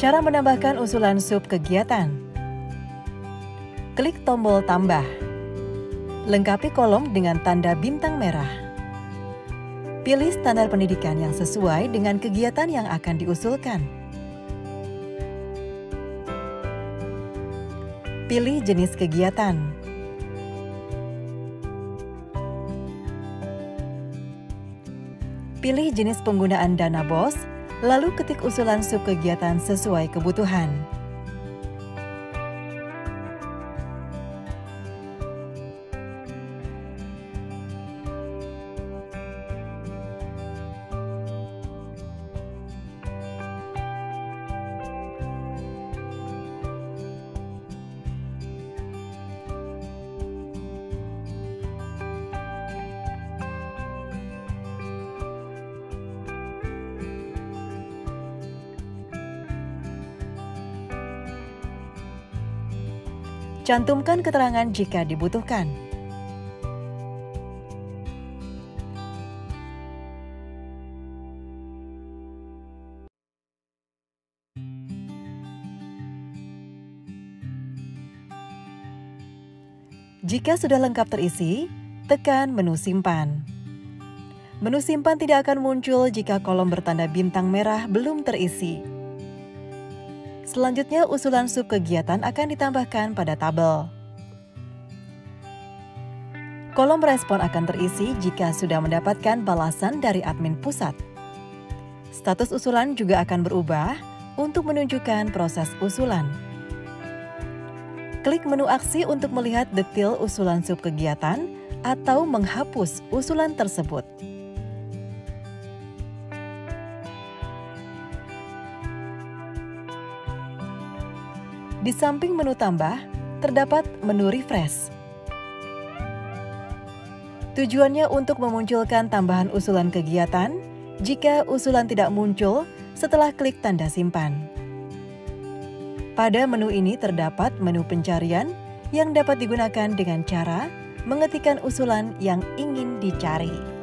Cara menambahkan usulan sub kegiatan. Klik tombol tambah. Lengkapi kolom dengan tanda bintang merah. Pilih standar pendidikan yang sesuai dengan kegiatan yang akan diusulkan. Pilih jenis kegiatan. Pilih jenis penggunaan dana BOS, lalu ketik usulan subkegiatan sesuai kebutuhan. Cantumkan keterangan jika dibutuhkan. Jika sudah lengkap terisi, tekan menu simpan. Menu simpan tidak akan muncul jika kolom bertanda bintang merah belum terisi. Selanjutnya, usulan subkegiatan akan ditambahkan pada tabel. Kolom respon akan terisi jika sudah mendapatkan balasan dari admin pusat. Status usulan juga akan berubah untuk menunjukkan proses usulan. Klik menu aksi untuk melihat detail usulan subkegiatan atau menghapus usulan tersebut. Di samping menu tambah, terdapat menu refresh. Tujuannya untuk memunculkan tambahan usulan kegiatan jika usulan tidak muncul setelah klik tanda simpan. Pada menu ini terdapat menu pencarian yang dapat digunakan dengan cara mengetikkan usulan yang ingin dicari.